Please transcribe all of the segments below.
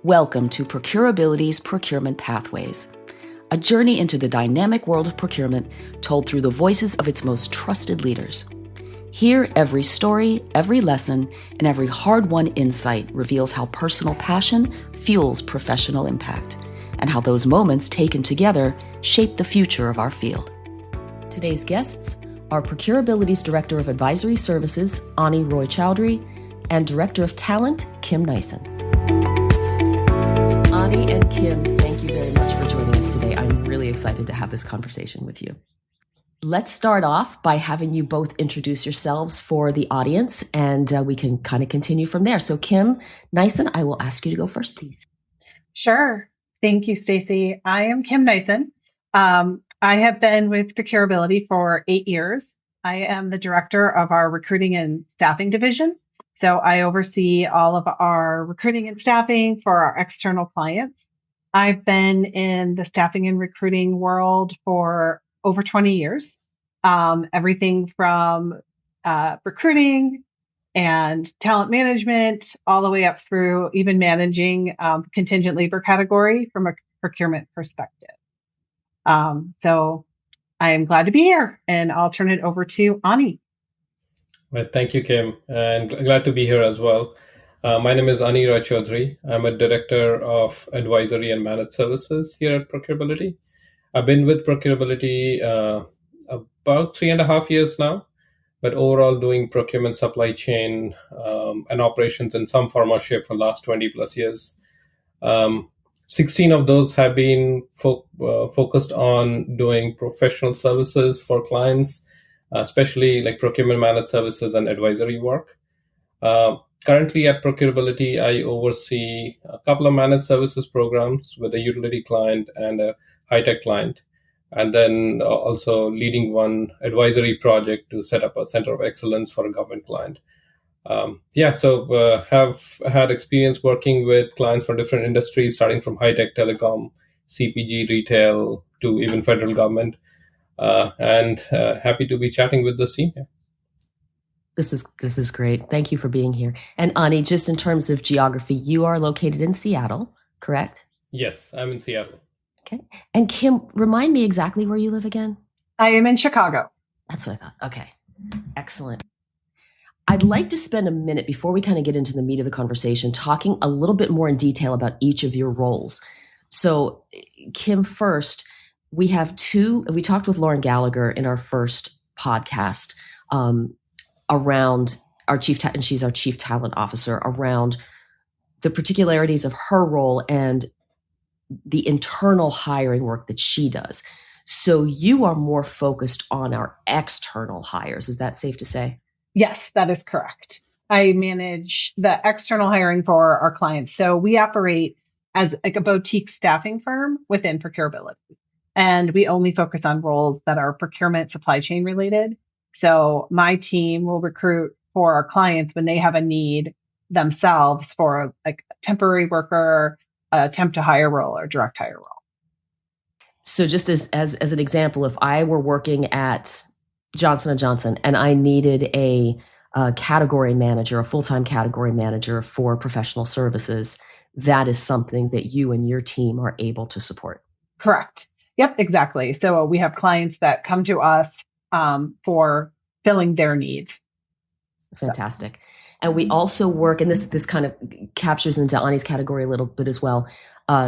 Welcome to ProcureAbility's Procurement Pathways, a journey into the dynamic world of procurement told through the voices of its most trusted leaders. Here, every story, every lesson, and every hard-won insight reveals how personal passion fuels professional impact, and how those moments taken together shape the future of our field. Today's guests are ProcureAbility's Director of Advisory Services, Anirudha Roy Chowdhury, and Director of Talent, Kim Neisen. Ani and Kim, thank you very much for joining us today. I'm really excited to have this conversation with you. Let's start off by having you both introduce yourselves for the audience, and we can kind of continue from there. So Kim Neisen, I will ask you to go first, please. Sure. Thank you, Stacy. I am Kim Neisen. I have been with ProcureAbility for 8 years. I am the director of our recruiting and staffing division. So I oversee all of our recruiting and staffing for our external clients. I've been in the staffing and recruiting world for over 20 years. Everything from recruiting and talent management all the way up through even managing contingent labor category from a procurement perspective. So I am glad to be here, and I'll turn it over to Ani. Well, thank you, Kim, and glad to be here as well. My name is Anirudha Roy Chowdhury. I'm a Director of Advisory and Managed Services here at ProcureAbility. I've been with ProcureAbility about 3.5 years now, but overall doing procurement, supply chain, and operations in some form or shape for the last 20 plus years. 16 of those have been focused on doing professional services for clients, especially like procurement managed services and advisory work. Currently at ProcureAbility, I oversee a couple of managed services programs with a utility client and a high-tech client, and then also leading one advisory project to set up a center of excellence for a government client. So have had experience working with clients from different industries, starting from high-tech telecom, CPG, retail, to even federal government. And happy to be chatting with this team here. This is great. Thank you for being here. And Ani, just in terms of geography, you are located in Seattle, correct? Yes, I'm in Seattle. Okay. And Kim, remind me exactly where you live again? I am in Chicago. That's what I thought. Okay. Excellent. I'd like to spend a minute before we kind of get into the meat of the conversation talking a little bit more in detail about each of your roles. So Kim, first, we talked with Lauren Gallagher in our first podcast around our and she's our chief talent officer, around the particularities of her role and the internal hiring work that she does. So you are more focused on our external hires. Is that safe to say? Yes, that is correct. I manage the external hiring for our clients. So we operate as like a boutique staffing firm within ProcureAbility. And we only focus on roles that are procurement supply chain related. So my team will recruit for our clients when they have a need themselves for like a temporary worker, a temp to hire role, or direct hire role. So just as an example, if I were working at Johnson & Johnson and I needed a category manager, a full-time category manager for professional services, that is something that you and your team are able to support. Correct. Yep, exactly. So we have clients that come to us for filling their needs. Fantastic. And we also work, and this kind of captures into Ani's category a little bit as well,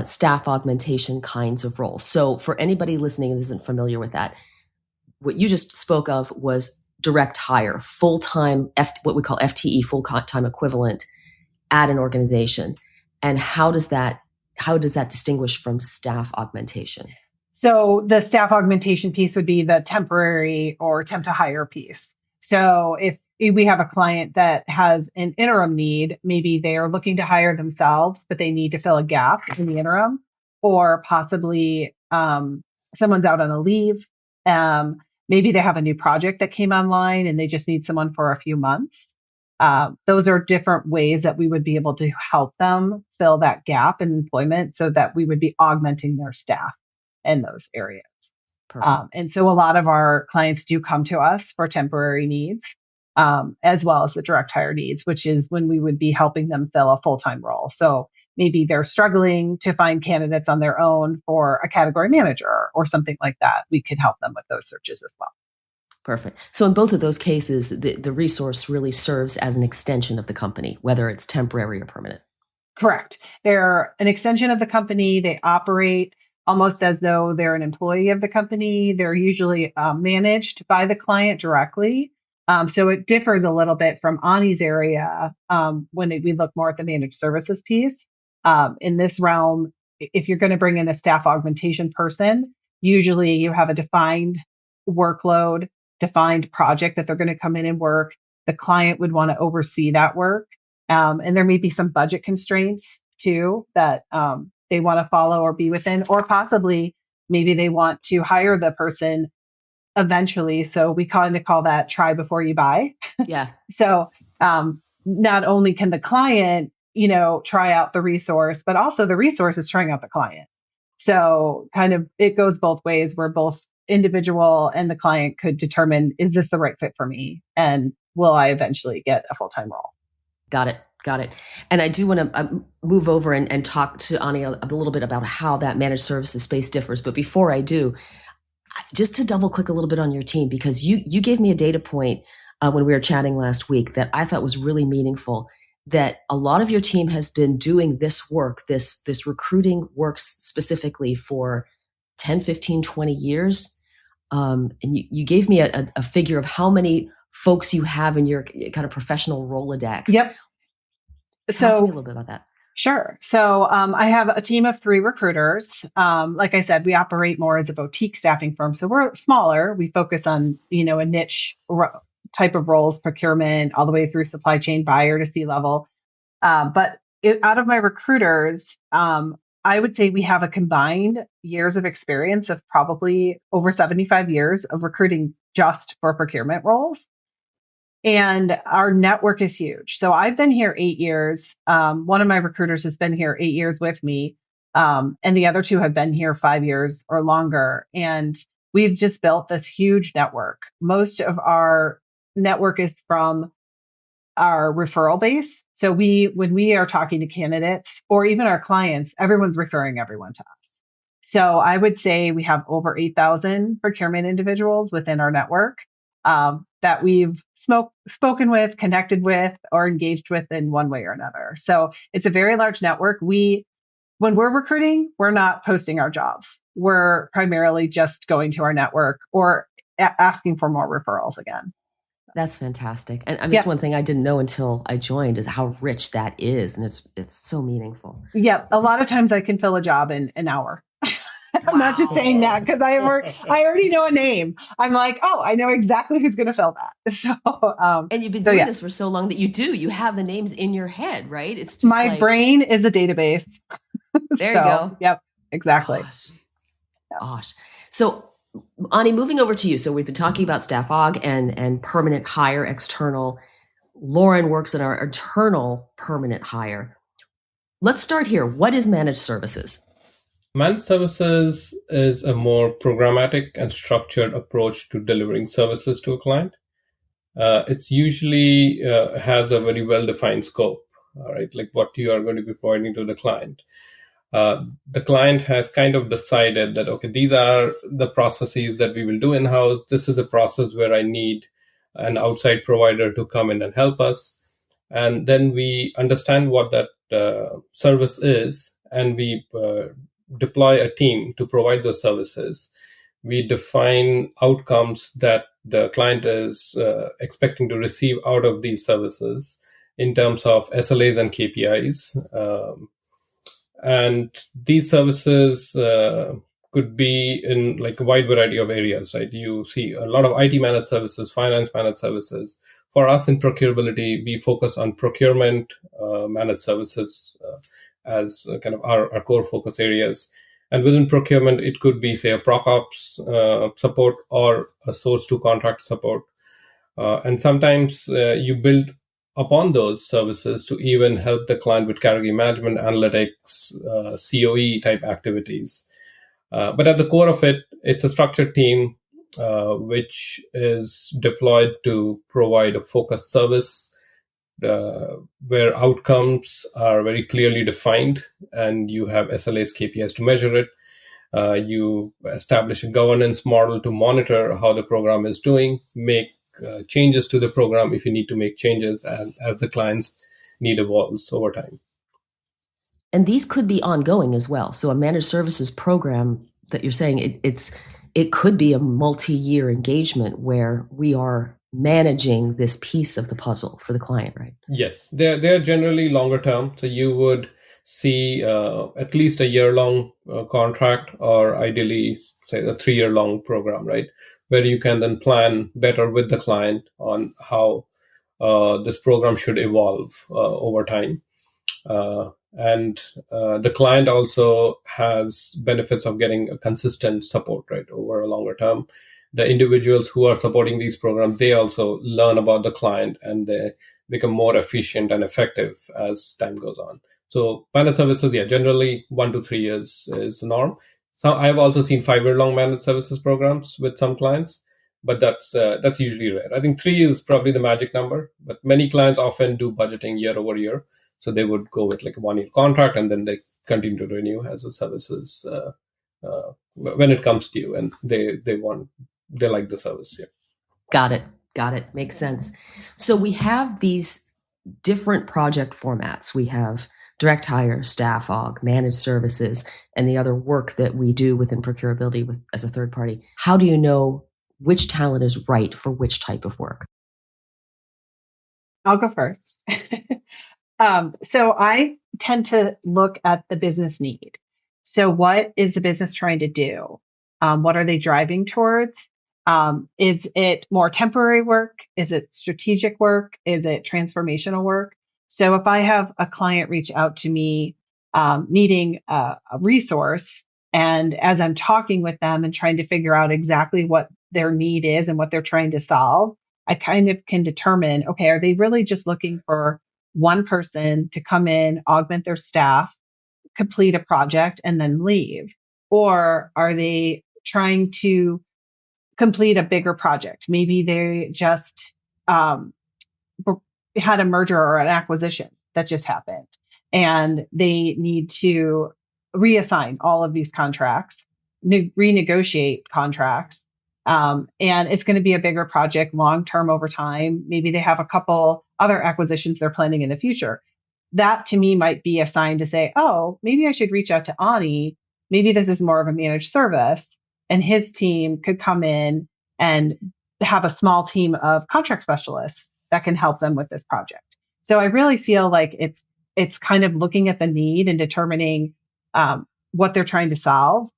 staff augmentation kinds of roles. So for anybody listening that isn't familiar with that, what you just spoke of was direct hire, full-time, what we call FTE, full-time equivalent at an organization. And how does that distinguish from staff augmentation? So the staff augmentation piece would be the temporary or temp to hire piece. So if we have a client that has an interim need, maybe they are looking to hire themselves, but they need to fill a gap in the interim, or possibly someone's out on a leave. Maybe they have a new project that came online and they just need someone for a few months. Those are different ways that we would be able to help them fill that gap in employment so that we would be augmenting their staff in those areas. And so a lot of our clients do come to us for temporary needs. as well as the direct hire needs, which is when we would be helping them fill a full-time role. So maybe they're struggling to find candidates on their own for a category manager or something like that. We could help them with those searches as well. Perfect. So in both of those cases, the resource really serves as an extension of the company, whether it's temporary or permanent. Correct. They're an extension of the company. They operate almost as though they're an employee of the company. They're usually managed by the client directly. So it differs a little bit from Ani's area when we look more at the managed services piece. In this realm, if you're going to bring in a staff augmentation person, usually you have a defined workload, defined project that they're going to come in and work. The client would want to oversee that work. And there may be some budget constraints too that they want to follow or be within, or possibly maybe they want to hire the person eventually. So we kind of call that try before you buy. Yeah. So not only can the client, try out the resource, but also the resource is trying out the client. So kind of it goes both ways where both individual and the client could determine, is this the right fit for me? And will I eventually get a full-time role? Got it. And I do want to move over and talk to Ani a little bit about how that managed services space differs. But before I do, just to double click a little bit on your team, because you gave me a data point when we were chatting last week that I thought was really meaningful, that a lot of your team has been doing this work, this recruiting work specifically for 10, 15, 20 years. And you gave me a figure of how many folks you have in your kind of professional Rolodex. Yep. Talk to me a little bit about that. Sure. So I have a team of 3 recruiters. Like I said, we operate more as a boutique staffing firm. So we're smaller. We focus on, a niche type of roles, procurement, all the way through supply chain buyer to C-level. But out of my recruiters, I would say we have a combined years of experience of probably over 75 years of recruiting just for procurement roles. And our network is huge. So I've been here 8 years. One of my recruiters has been here 8 years with me. And the other 2 have been here 5 years or longer. And we've just built this huge network. Most of our network is from our referral base. So when we are talking to candidates or even our clients, everyone's referring everyone to us. So I would say we have over 8,000 procurement individuals within our network that we've spoken with, connected with, or engaged with in one way or another. So it's a very large network. When we're recruiting, we're not posting our jobs. We're primarily just going to our network or asking for more referrals again. That's fantastic. And I mean, it's one thing I didn't know until I joined is how rich that is. And it's so meaningful. Yeah. A lot of times I can fill a job in an hour. I'm not just saying that because I already know a name. I'm like, oh, I know exactly who's going to fill that. So, and you've been doing this for so long that you have the names in your head, right? It's just my brain is a database. There you go. Yep, exactly. Gosh. So, Ani, moving over to you. So we've been talking about staff aug and permanent hire, external. Lauren works in our internal permanent hire. Let's start here. What is managed services? Managed services is a more programmatic and structured approach to delivering services to a client. It's usually has a very well-defined scope, right? Like what you are going to be providing to the client. The client has kind of decided that, okay, these are the processes that we will do in-house. This is a process where I need an outside provider to come in and help us. And then we understand what that service is, and we deploy a team to provide those services. We define outcomes that the client is expecting to receive out of these services in terms of SLAs and KPIs. And these services could be in like a wide variety of areas, right? You see a lot of IT managed services, finance managed services. For us in ProcureAbility, we focus on procurement managed services as kind of our core focus areas. And within procurement, it could be, say, a ProcOps support or a source to contract support. And sometimes you build upon those services to even help the client with category management, analytics, COE type activities. But at the core of it, it's a structured team which is deployed to provide a focused service where outcomes are very clearly defined and you have SLAs, KPIs to measure it. You establish a governance model to monitor how the program is doing, make changes to the program if you need to make changes as the client's need evolves over time. And these could be ongoing as well. So a managed services program that you're saying, it could be a multi-year engagement where we are managing this piece of the puzzle for the client, right? Yes, they're generally longer term. So you would see at least a year-long contract, or ideally, say, a 3-year-long program, right? Where you can then plan better with the client on how this program should evolve over time. And the client also has benefits of getting a consistent support, right, over a longer term. The individuals who are supporting these programs, they also learn about the client and they become more efficient and effective as time goes on. So managed services, generally 1 to 3 years is the norm. So I've also seen 5-year-long managed services programs with some clients, but that's usually rare. I think 3 is probably the magic number, but many clients often do budgeting year over year. So they would go with like a 1-year contract and then they continue to renew as the services when it comes to you and they like the service. Yeah. Got it. Makes sense. So we have these different project formats. We have direct hire, staff aug, managed services, and the other work that we do within ProcureAbility as a third party. How do you know which talent is right for which type of work? I'll go first. So I tend to look at the business need. So what is the business trying to do? What are they driving towards? Is it more temporary work? Is it strategic work? Is it transformational work? So if I have a client reach out to me needing a resource, and as I'm talking with them and trying to figure out exactly what their need is and what they're trying to solve, I kind of can determine, okay, are they really just looking for one person to come in, augment their staff, complete a project, and then leave? Or are they trying to complete a bigger project? Maybe they just had a merger or an acquisition that just happened, and they need to reassign all of these contracts, renegotiate contracts. And it's going to be a bigger project long term over time. Maybe they have a couple other acquisitions they're planning in the future. That to me might be a sign to say, oh, maybe I should reach out to Ani. Maybe this is more of a managed service and his team could come in and have a small team of contract specialists that can help them with this project. So I really feel like it's kind of looking at the need and determining what they're trying to solve,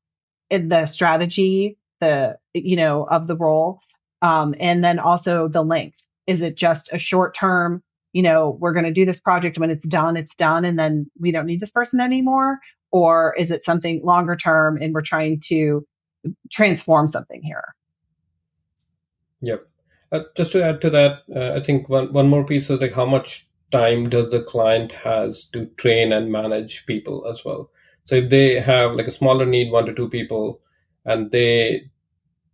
the strategy, of the role, and then also the length. Is it just a short term? We're going to do this project. When it's done, and then we don't need this person anymore. Or is it something longer term and we're trying to transform something here? Yep. Just to add to that, I think one more piece is like how much time does the client has to train and manage people as well. So if they have like a smaller need, 1 to 2 people, and they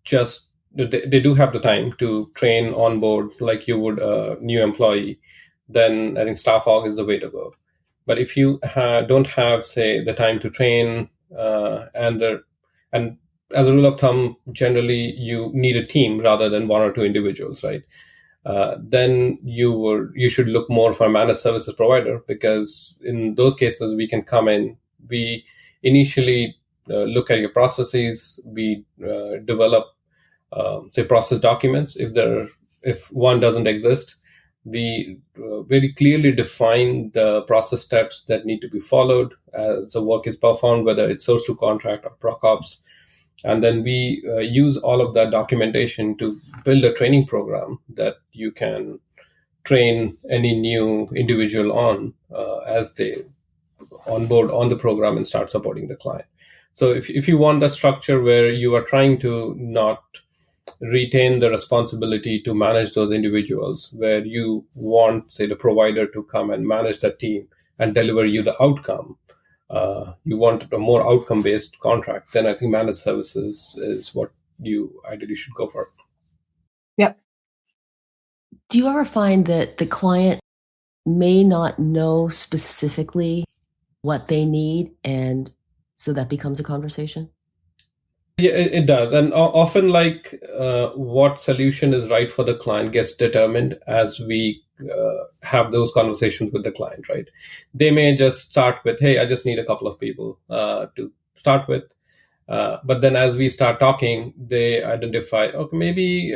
do have the time to train on board like you would a new employee, then I think staff aug is the way to go. But if you don't have, say, the time to train, and as a rule of thumb, generally you need a team rather than 1 or 2 individuals, right? Then you should look more for a managed services provider, because in those cases we can come in. We initially look at your processes. We develop, say, process documents. If one doesn't exist, we very clearly define the process steps that need to be followed as the work is performed, whether it's source to contract or proc ops. And then we use all of that documentation to build a training program that you can train any new individual on as they onboard on the program and start supporting the client. So if you want the structure where you are trying to not retain the responsibility to manage those individuals, where you want, say, the provider to come and manage the team and deliver you the outcome, you want a more outcome-based contract, then I think managed services is what you ideally should go for. Yep. Do you ever find that the client may not know specifically what they need, and so that becomes a conversation? Yeah, it does. And often what solution is right for the client gets determined as we have those conversations with the client, right? They may just start with, hey, I just need a couple of people to start with. But then as we start talking, they identify, okay, maybe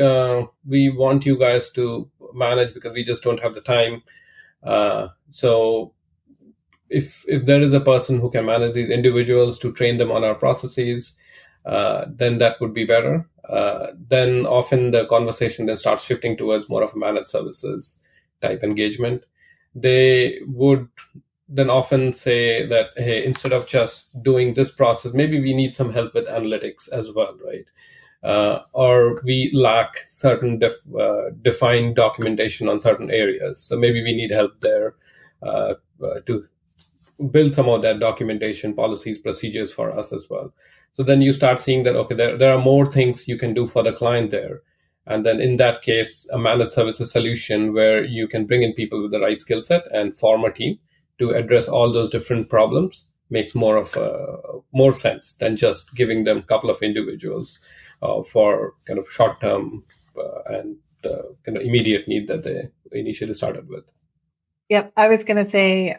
we want you guys to manage because we just don't have the time. So if there is a person who can manage these individuals to train them on our processes, then that would be better. Then often the conversation then starts shifting towards more of a managed services type engagement. They would then often say that, hey, instead of just doing this process, maybe we need some help with analytics as well, right? Or we lack certain defined documentation on certain areas. So maybe we need help there to build some of that documentation, policies, procedures for us as well. So then you start seeing that, okay, there are more things you can do for the client there. And then in that case, a managed services solution where you can bring in people with the right skill set and form a team to address all those different problems makes more sense than just giving them a couple of individuals for kind of short-term and kind of immediate need that they initially started with. Yep. I was going to say,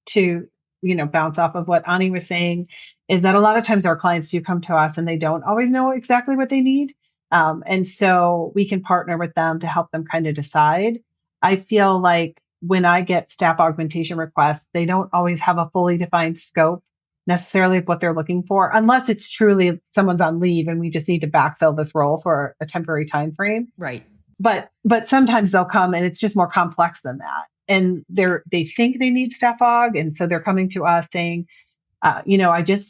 to bounce off of what Ani was saying, is that a lot of times our clients do come to us and they don't always know exactly what they need. And so we can partner with them to help them kind of decide. I feel like when I get staff augmentation requests, they don't always have a fully defined scope necessarily of what they're looking for, unless it's truly someone's on leave and we just need to backfill this role for a temporary time frame. Right. But sometimes they'll come and it's just more complex than that. And they think they need staff aug. And so they're coming to us saying, I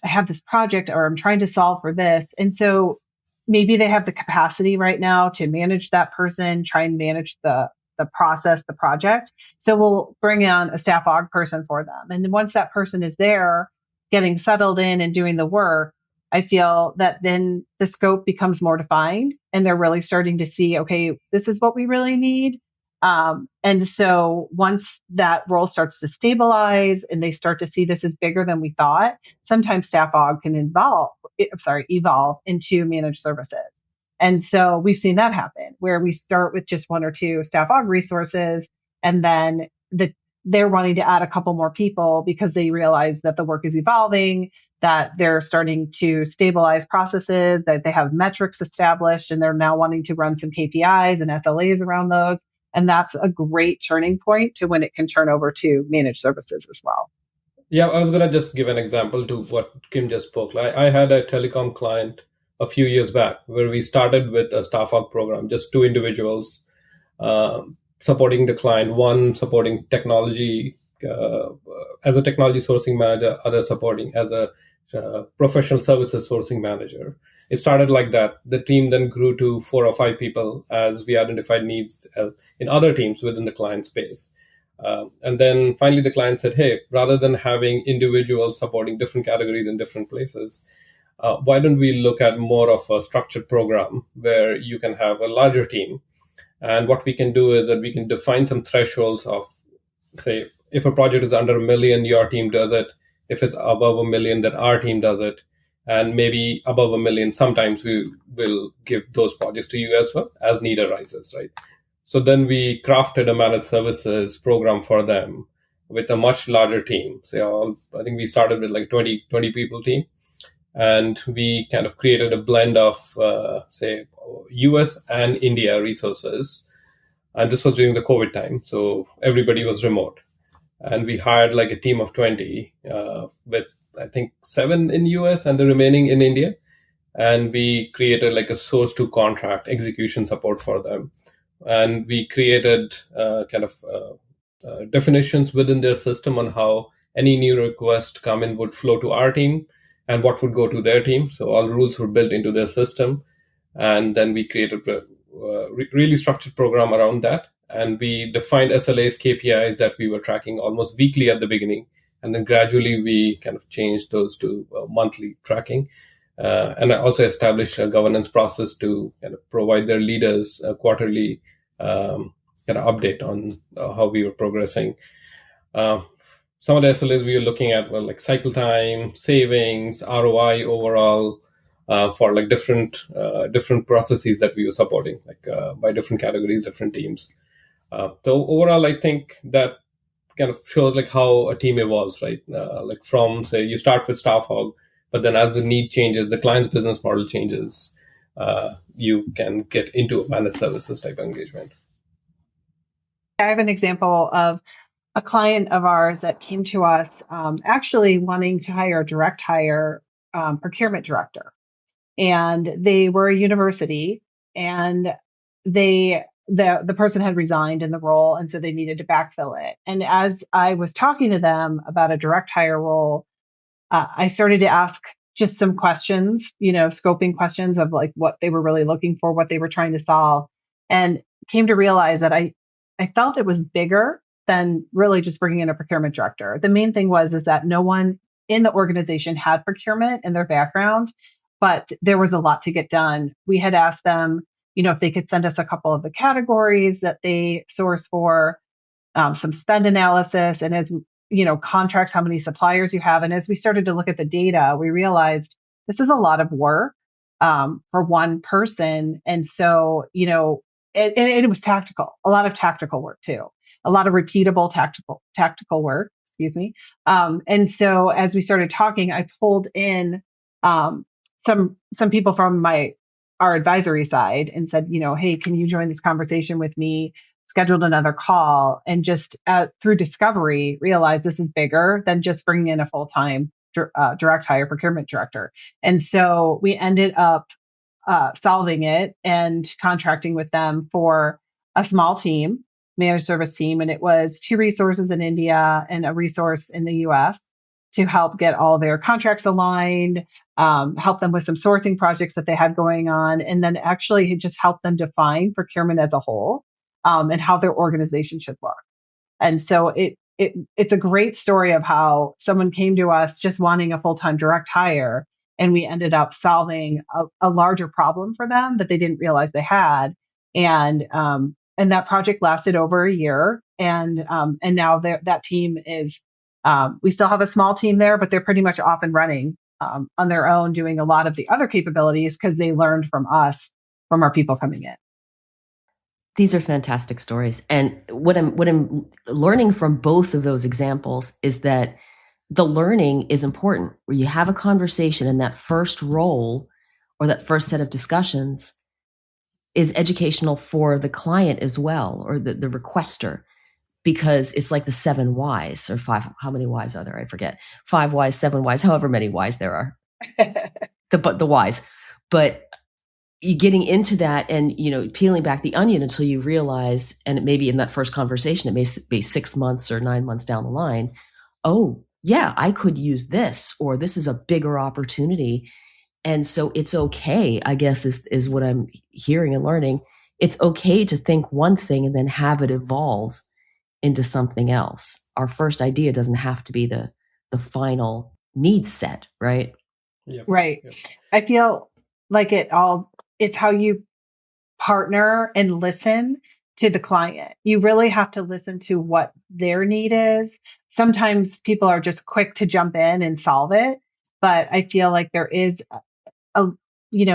have this project or I'm trying to solve for this. And so maybe they have the capacity right now to manage that person, try and manage the process, the project. So we'll bring on a staff aug person for them. And then once that person is there, getting settled in and doing the work, I feel that then the scope becomes more defined and they're really starting to see, okay, this is what we really need. And so once that role starts to stabilize and they start to see this is bigger than we thought, sometimes staff aug can evolve into managed services. And so we've seen that happen where we start with just one or two staff aug resources and then they're wanting to add a couple more people because they realize that the work is evolving, that they're starting to stabilize processes, that they have metrics established, and they're now wanting to run some KPIs and SLAs around those. And that's a great turning point to when it can turn over to managed services as well. Yeah, I was going to just give an example to what Kim just spoke. I had a telecom client a few years back where we started with a staff aug program, just two individuals supporting the client, one supporting technology as a technology sourcing manager, other supporting as a professional services sourcing manager. It started like that. The team then grew to 4 or 5 people as we identified needs in other teams within the client space. And then finally the client said, hey, rather than having individuals supporting different categories in different places, why don't we look at more of a structured program where you can have a larger team? And what we can do is that we can define some thresholds of, say, if a project is under $1 million, your team does it. If it's above $1 million, that our team does it. And maybe above $1 million, sometimes we will give those projects to you as well as need arises, right? So then we crafted a managed services program for them with a much larger team. So I think we started with like 20 people team. And we kind of created a blend of, US and India resources. And this was during the COVID time. So everybody was remote. And we hired like a team of 20 with, I think, 7 in US and the remaining in India. And we created like a source to contract execution support for them. And we created definitions within their system on how any new request come in would flow to our team and what would go to their team. So all rules were built into their system. And then we created a really structured program around that. And we defined SLAs, KPIs that we were tracking almost weekly at the beginning. And then gradually we kind of changed those to monthly tracking. And I also established a governance process to kind of provide their leaders a quarterly kind of update on how we were progressing. Some of the SLAs we were looking at were like cycle time, savings, ROI overall, for like different processes that we were supporting, like by different categories, different teams. So overall, I think that kind of shows like how a team evolves, right? Like from, say, you start with staff hog, but then as the need changes, the client's business model changes, you can get into a managed services type of engagement. I have an example of a client of ours that came to us actually wanting to hire a direct hire procurement director. And they were a university, and the person had resigned in the role, and so they needed to backfill it. And as I was talking to them about a direct hire role, I started to ask just some questions, scoping questions of like what they were really looking for, what they were trying to solve, and came to realize that I felt it was bigger than really just bringing in a procurement director. The main thing is that no one in the organization had procurement in their background, but there was a lot to get done. We had asked them, if they could send us a couple of the categories that they source for, some spend analysis, and as contracts, how many suppliers you have. And as we started to look at the data, we realized this is a lot of work for one person. And so, it was tactical, a lot of tactical work too, a lot of repeatable tactical work, excuse me. And so as we started talking, I pulled in some people from our advisory side and said, hey, can you join this conversation with me? Scheduled another call, and just through discovery, realized this is bigger than just bringing in a full-time direct hire procurement director. And so we ended up solving it and contracting with them for a small team, managed service team. And it was 2 resources in India and a resource in the US to help get all their contracts aligned, help them with some sourcing projects that they had going on, and then actually just help them define procurement as a whole, and how their organization should look. And so it's a great story of how someone came to us just wanting a full-time direct hire, and we ended up solving a larger problem for them that they didn't realize they had. And that project lasted over a year. And now that team is, we still have a small team there, but they're pretty much off and running on their own, doing a lot of the other capabilities because they learned from us, from our people coming in. These are fantastic stories. And what I'm learning from both of those examples is that the learning is important. Where you have a conversation, and that first role or that first set of discussions is educational for the client as well, or the requester, because it's like the 7 whys or 5. How many whys are there? I forget. 5 whys, 7 whys, however many whys there are. the whys. But you getting into that and, peeling back the onion until you realize, and maybe in that first conversation, it may be 6 months or 9 months down the line. Oh, yeah, I could use this, or this is a bigger opportunity. And so it's okay, I guess, is what I'm hearing and learning. It's okay to think one thing and then have it evolve into something else. Our first idea doesn't have to be the final need set, right? Yep. Right. Yep. I feel like it's how you partner and listen to the client. You really have to listen to what their need is. Sometimes people are just quick to jump in and solve it, but I feel like there is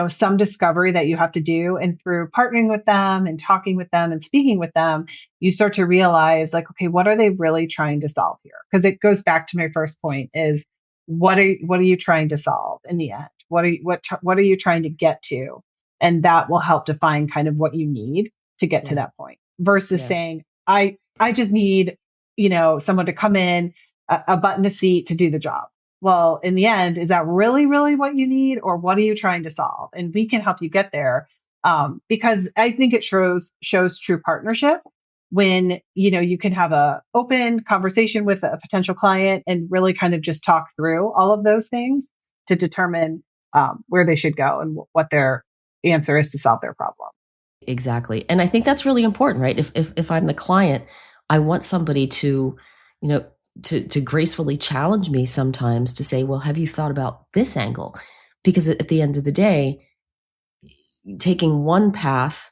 some discovery that you have to do, and through partnering with them and talking with them and speaking with them, you start to realize, like, okay, what are they really trying to solve here? Because it goes back to my first point: is what are you trying to solve in the end? What are you trying to get to? And that will help define kind of what you need to get to that point, versus saying, I just need, someone to come in, a button a seat to do the job. Well, in the end, is that really, really what you need, or what are you trying to solve? And we can help you get there, because I think it shows true partnership when, you can have a open conversation with a potential client and really kind of just talk through all of those things to determine where they should go and what their answer is to solve their problem. Exactly. And I think that's really important, right? If I'm the client, I want somebody to, to gracefully challenge me sometimes to say, well, have you thought about this angle? Because at the end of the day, taking one path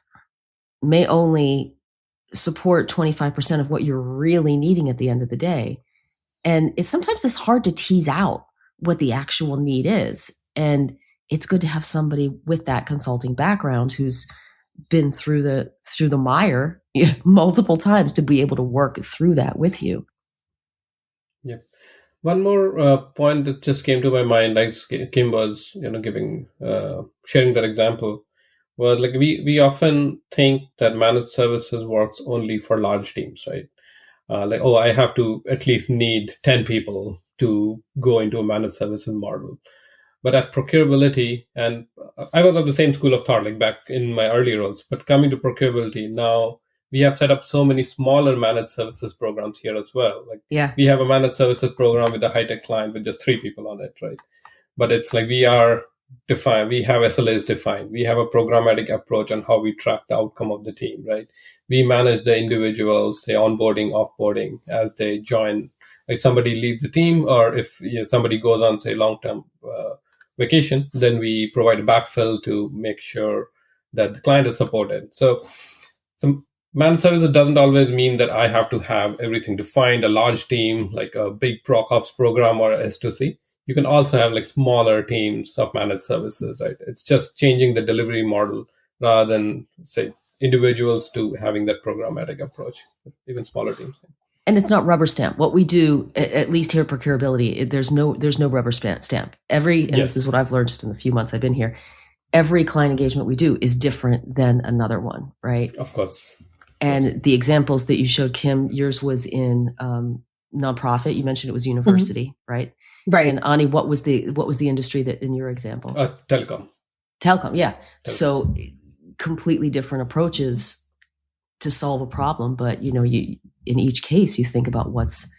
may only support 25% of what you're really needing at the end of the day. And sometimes it's hard to tease out what the actual need is. And it's good to have somebody with that consulting background who's been through the mire multiple times to be able to work through that with you. Yeah. One more point that just came to my mind, like Kim was, giving, sharing that example, was like we often think that managed services works only for large teams, right? I have to at least need 10 people to go into a managed services model. But at ProcureAbility, and I was of the same school of thought, like back in my early roles, but coming to ProcureAbility now, we have set up so many smaller managed services programs here as well. We have a managed services program with a high-tech client with just 3 people on it, right? But it's like we are defined, we have SLAs defined, we have a programmatic approach on how we track the outcome of the team, right? We manage the individuals, say onboarding, offboarding as they join. Like somebody leaves the team, or if somebody goes on, say, long-term vacation, then we provide a backfill to make sure that the client is supported. So some managed services doesn't always mean that I have to have everything defined, a large team, like a big proc ops program or S2C. You can also have like smaller teams of managed services, right? It's just changing the delivery model rather than, say, individuals to having that programmatic approach, even smaller teams. And it's not rubber stamp. What we do, at least here at ProcureAbility, there's no rubber stamp. This is what I've learned just in the few months I've been here. Every client engagement we do is different than another one, right? Of course. And the examples that you showed, Kim, yours was in nonprofit. You mentioned it was university, right? Right. And Ani, what was the industry that in your example? Telecom. Telecom, yeah. So completely different approaches to solve a problem, but you in each case you think about what's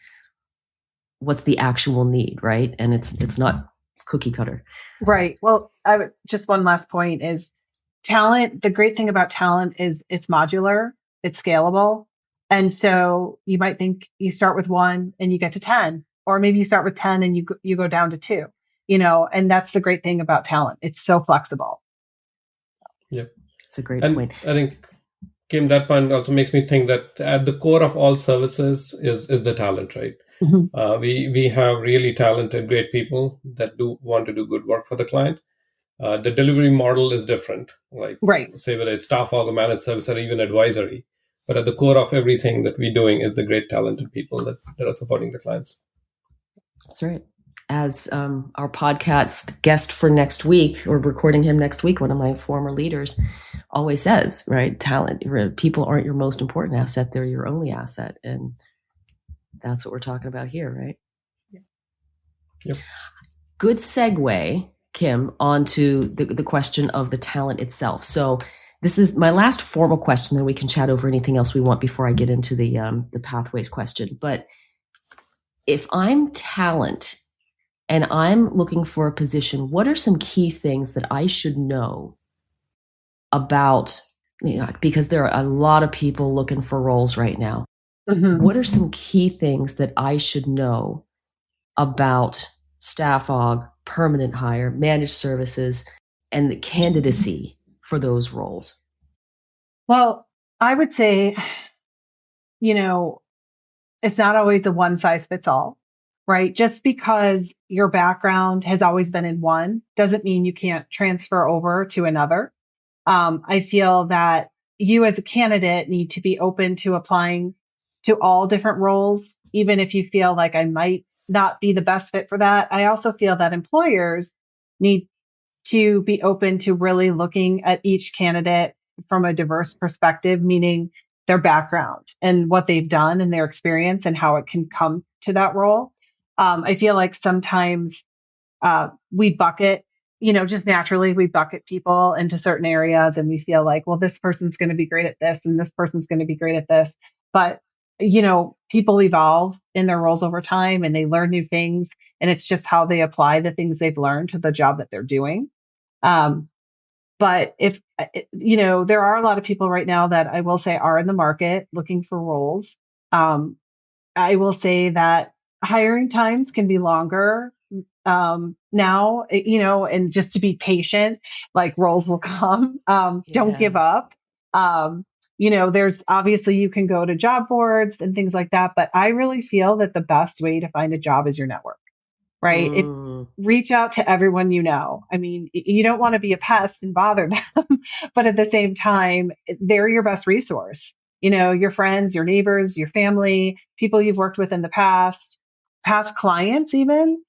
the actual need, right? And it's not cookie cutter. Right. Well, just one last point is talent. The great thing about talent is it's modular, it's scalable. And so you might think you start with 1 and you get to 10, or maybe you start with 10 and you go down to 2, and that's the great thing about talent. It's so flexible. Yeah. It's a great point. I think, Kim, that point also makes me think that at the core of all services is the talent, right? Mm-hmm. We have really talented, great people that do want to do good work for the client. The delivery model is different, say whether it's staff aug, managed service, or even advisory. But at the core of everything that we're doing is the great talented people that are supporting the clients. That's right. As our podcast guest for next week, or recording him next week, one of my former leaders always says, right? Talent, people aren't your most important asset. They're your only asset. And that's what we're talking about here, right? Yep. Good segue, Kim, onto the question of the talent itself. So this is my last formal question, then we can chat over anything else we want before I get into the pathways question. But if I'm talent and I'm looking for a position, what are some key things that I should know about, because there are a lot of people looking for roles right now. Mm-hmm. What are some key things that I should know about staff aug, permanent hire, managed services, and the candidacy for those roles? Well, I would say, it's not always a one size fits all, right? Just because your background has always been in one doesn't mean you can't transfer over to another. I feel that you as a candidate need to be open to applying to all different roles, even if you feel like I might not be the best fit for that. I also feel that employers need to be open to really looking at each candidate from a diverse perspective, meaning their background and what they've done and their experience and how it can come to that role. I feel like sometimes we bucket, just naturally we bucket people into certain areas and we feel like, well, this person's going to be great at this and this person's going to be great at this. But, people evolve in their roles over time and they learn new things. And it's just how they apply the things they've learned to the job that they're doing. But if, there are a lot of people right now that I will say are in the market looking for roles. I will say that hiring times can be longer now, and just to be patient, like roles will come. Don't give up. There's obviously you can go to job boards and things like that, but I really feel that the best way to find a job is your network, right? Reach out to everyone you know. I mean, you don't want to be a pest and bother them, but at the same time, they're your best resource. Your friends, your neighbors, your family, people you've worked with in the past clients even.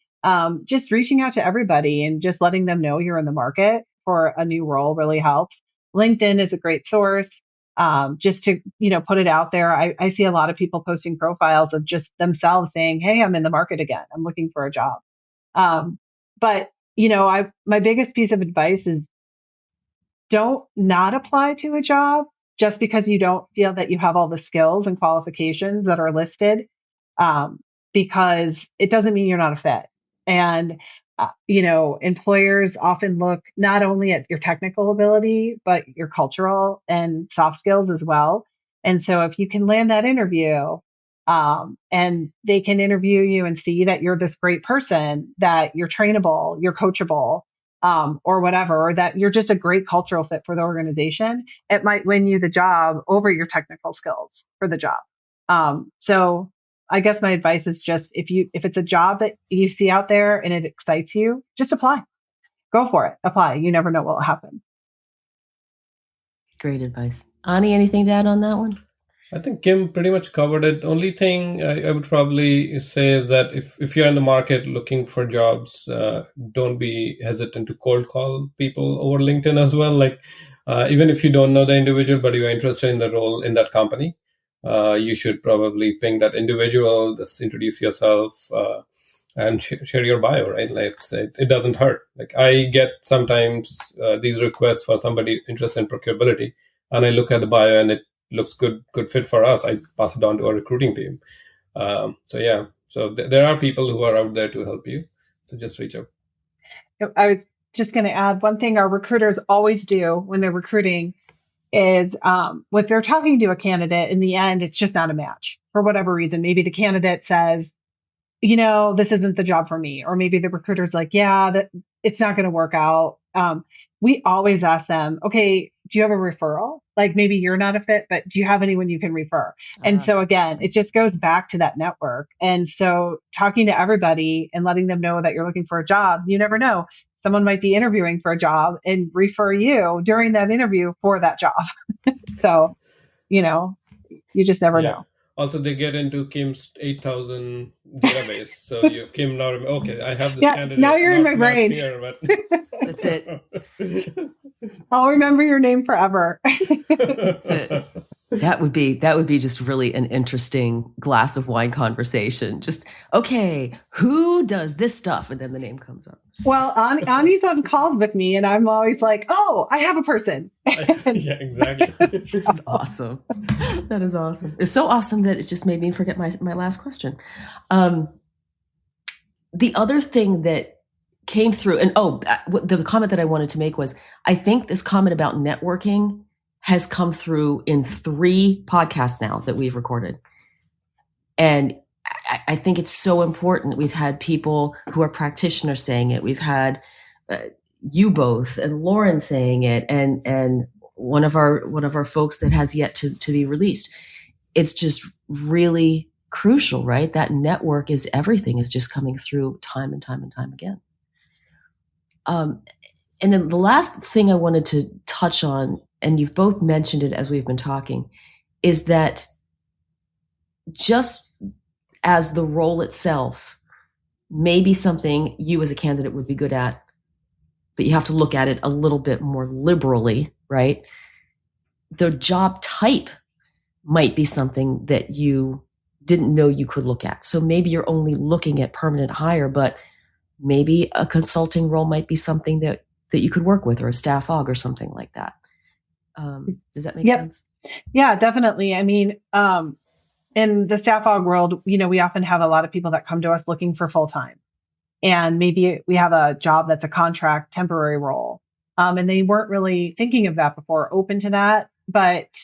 Just reaching out to everybody and just letting them know you're in the market for a new role really helps. LinkedIn is a great source. Just to, put it out there. I see a lot of people posting profiles of just themselves saying, hey, I'm in the market again. I'm looking for a job. But my biggest piece of advice is don't not apply to a job just because you don't feel that you have all the skills and qualifications that are listed. Because it doesn't mean you're not a fit. And, employers often look not only at your technical ability, but your cultural and soft skills as well. And so if you can land that interview, and they can interview you and see that you're this great person, that you're trainable, you're coachable, or whatever, or that you're just a great cultural fit for the organization, it might win you the job over your technical skills for the job. So I guess my advice is just if it's a job that you see out there and it excites you, just apply. Go for it. Apply. You never know what will happen. Great advice. Ani, anything to add on that one? I think Kim pretty much covered it. Only thing I would probably say that if you're in the market looking for jobs, don't be hesitant to cold call people over LinkedIn as well. Like even if you don't know the individual, but you're interested in the role in that company, you should probably ping that individual, just introduce yourself, and share your bio, right? Like it doesn't hurt. Like I get sometimes these requests for somebody interested in procurability, and I look at the bio and it looks good fit for us. I pass it on to our recruiting team. So there are people who are out there to help you. So just reach out. I was just going to add one thing our recruiters always do when they're recruiting is when they're talking to a candidate, in the end, it's just not a match for whatever reason. Maybe the candidate says, this isn't the job for me. Or maybe the recruiter's like, that it's not going to work out. We always ask them, okay, do you have a referral? Like maybe you're not a fit, but do you have anyone you can refer? And so again, it just goes back to that network. And so talking to everybody and letting them know that you're looking for a job, you never know. Someone might be interviewing for a job and refer you during that interview for that job. So, you just never know. Also, they get into Kim's 8,000 database. So Kim now, okay, I have this candidate. Now you're in my brain. Here, but... That's it. I'll remember your name forever. That's it. That would be just really an interesting glass of wine conversation. Just, okay, who does this stuff? And then the name comes up. Well, Ani's on calls with me and I'm always like, oh, I have a person. Yeah, exactly. That's awesome. That is awesome. It's so awesome that it just made me forget my last question. The other thing that came through, and the comment that I wanted to make was, I think this comment about networking has come through in 3 podcasts now that we've recorded. And I think it's so important. We've had people who are practitioners saying it. We've had you both and Lauren saying it, and one of our folks that has yet to be released. It's just really crucial, right? That network is everything. Is just coming through time and time and time again. And then the last thing I wanted to touch on, and you've both mentioned it as we've been talking, is that just as the role itself may be something you as a candidate would be good at, but you have to look at it a little bit more liberally, right? The job type might be something that you didn't know you could look at. So maybe you're only looking at permanent hire, but maybe a consulting role might be something that you could work with, or a staff aug or something like that. Does that make sense? Yeah, definitely. I mean, in the staff aug world, we often have a lot of people that come to us looking for full-time, and maybe we have a job that's a contract temporary role. And they weren't really thinking of that before, open to that, but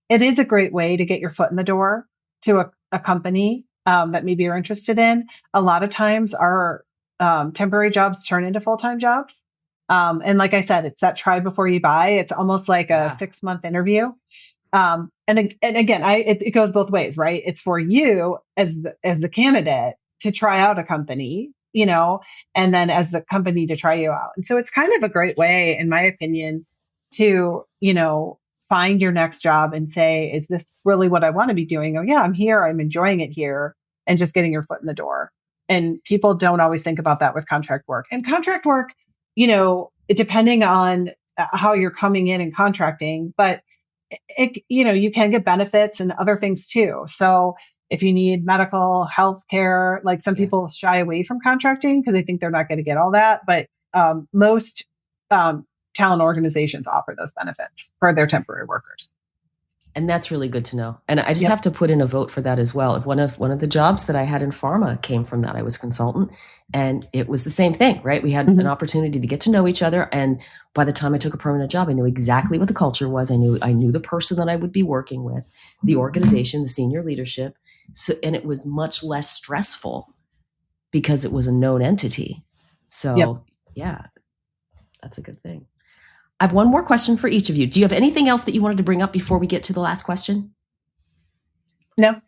it is a great way to get your foot in the door to a company that maybe you're interested in. A lot of times our temporary jobs turn into full-time jobs. And like I said, it's that try before you buy. It's almost like a 6-month interview. And again, it goes both ways, right? It's for you as the candidate to try out a company, and then as the company to try you out. And so it's kind of a great way, in my opinion, to, find your next job and say, is this really what I want to be doing? Oh yeah, I'm here. I'm enjoying it here, and just getting your foot in the door. And people don't always think about that with contract work. And contract work, depending on how you're coming in and contracting, but you can get benefits and other things too. So if you need medical health care, like some people shy away from contracting because they think they're not going to get all that. But most talent organizations offer those benefits for their temporary workers. And that's really good to know. And I just have to put in a vote for that as well. One of the jobs that I had in pharma came from that. I was a consultant, and it was the same thing, right? We had an opportunity to get to know each other. And by the time I took a permanent job, I knew exactly what the culture was. I knew the person that I would be working with, the organization, the senior leadership. So, and it was much less stressful because it was a known entity. So yeah, that's a good thing. I have one more question for each of you. Do you have anything else that you wanted to bring up before we get to the last question? No.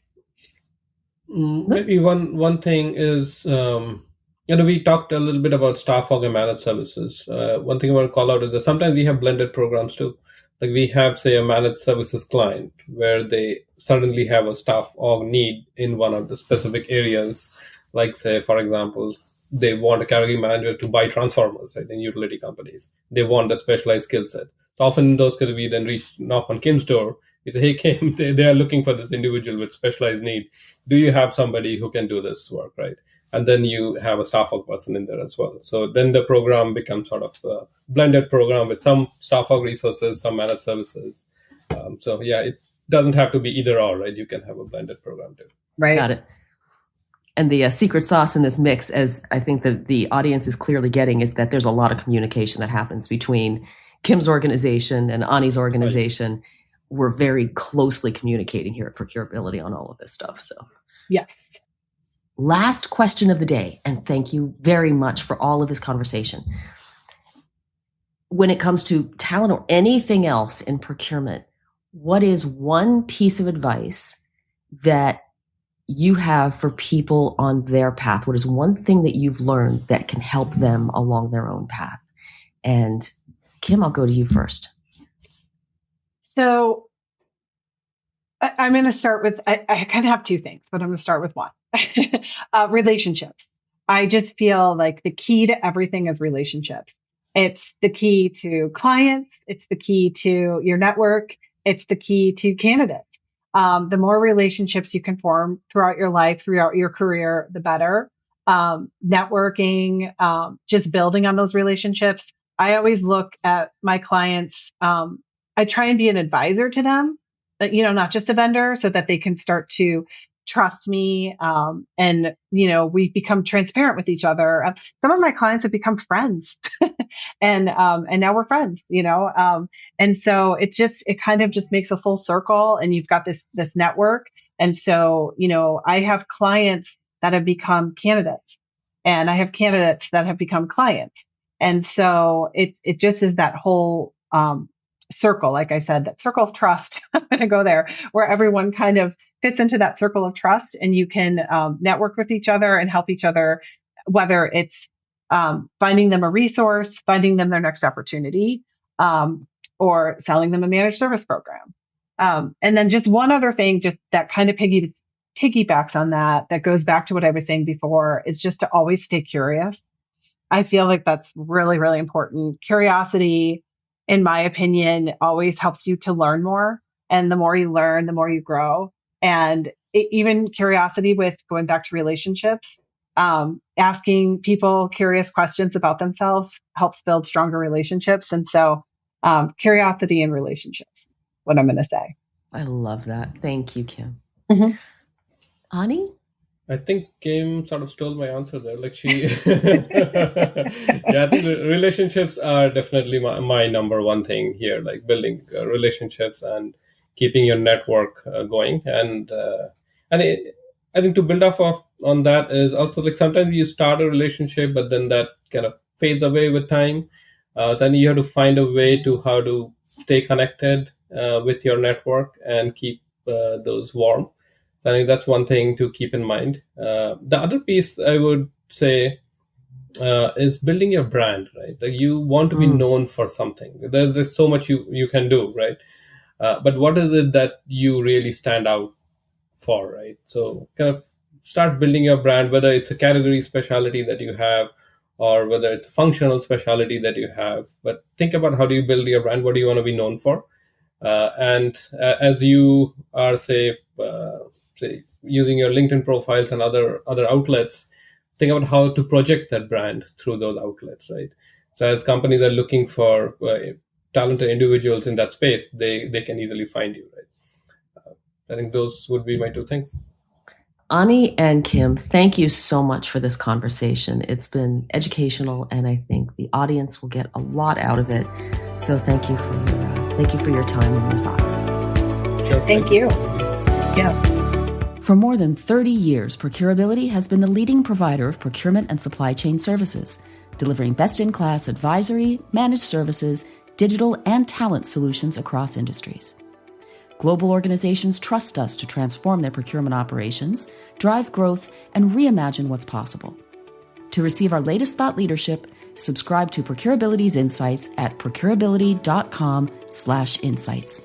Maybe one thing is, we talked a little bit about staff org and managed services. One thing I want to call out is that sometimes we have blended programs too. Like we have, say, a managed services client where they suddenly have a staff org need in one of the specific areas. Like, say, for example, they want a category manager to buy transformers, right, in utility companies. They want a specialized skill set. So often in those cases, we then knock on Kim's door. We say, hey, Kim, they are looking for this individual with specialized need. Do you have somebody who can do this work, right? And then you have a staff org person in there as well. So then the program becomes sort of a blended program with some staff org resources, some managed services. It doesn't have to be either or, right? You can have a blended program too. Right. Got it. And the secret sauce in this mix, as I think that the audience is clearly getting, is that there's a lot of communication that happens between Kim's organization and Ani's organization. Right. We're very closely communicating here at ProcureAbility on all of this stuff. So, yes. Last question of the day, and thank you very much for all of this conversation. When it comes to talent or anything else in procurement, what is one piece of advice that you have for people on their path? What is one thing that you've learned that can help them along their own path? And Kim, I'll go to you first. So I'm going to start with, I kind of have two things, but I'm going to start with one. Relationships. I just feel like the key to everything is relationships. It's the key to clients. It's the key to your network. It's the key to candidates. The more relationships you can form throughout your life, throughout your career, the better. Networking, just building on those relationships. I always look at my clients. I try and be an advisor to them, not just a vendor, so that they can start to trust me. And we become transparent with each other. Some of my clients have become friends and now we're friends, and so it kind of just makes a full circle, and you've got this network. And so, I have clients that have become candidates, and I have candidates that have become clients. And so it just is that whole, circle, like I said, that circle of trust. I'm going to go there, where everyone kind of fits into that circle of trust, and you can network with each other and help each other, whether it's finding them a resource, finding them their next opportunity, or selling them a managed service program. And then just one other thing, just that kind of piggybacks on that goes back to what I was saying before, is just to always stay curious. I feel like that's really, really important. Curiosity, in my opinion, always helps you to learn more. And the more you learn, the more you grow. And even curiosity with going back to relationships, asking people curious questions about themselves helps build stronger relationships. And so curiosity in relationships, what I'm going to say. I love that. Thank you, Kim. Mm-hmm. Ani? I think Kim sort of stole my answer there. Like she, I think relationships are definitely my number one thing here, like building relationships and keeping your network going. And I think to build off of on that is also like sometimes you start a relationship, but then that kind of fades away with time. Then you have to find a way to how to stay connected with your network and keep those warm. So I think that's one thing to keep in mind. The other piece I would say is building your brand, right? Like you want to be known for something. There's just so much you can do, right? But what is it that you really stand out for, right? So kind of start building your brand, whether it's a category specialty that you have or whether it's a functional specialty that you have. But think about how do you build your brand? What do you want to be known for? And as you are, say, using your LinkedIn profiles and other outlets, think about how to project that brand through those outlets, right? So as companies are looking for talented individuals in that space, they can easily find you, right? I think those would be my two things. Ani and Kim, thank you so much for this conversation. It's been educational, and I think the audience will get a lot out of it. So thank you for your time and your thoughts. Sure. Thank you. Yeah. For more than 30 years, ProcureAbility has been the leading provider of procurement and supply chain services, delivering best-in-class advisory, managed services, digital, and talent solutions across industries. Global organizations trust us to transform their procurement operations, drive growth, and reimagine what's possible. To receive our latest thought leadership, subscribe to ProcureAbility's Insights at procureability.com/insights.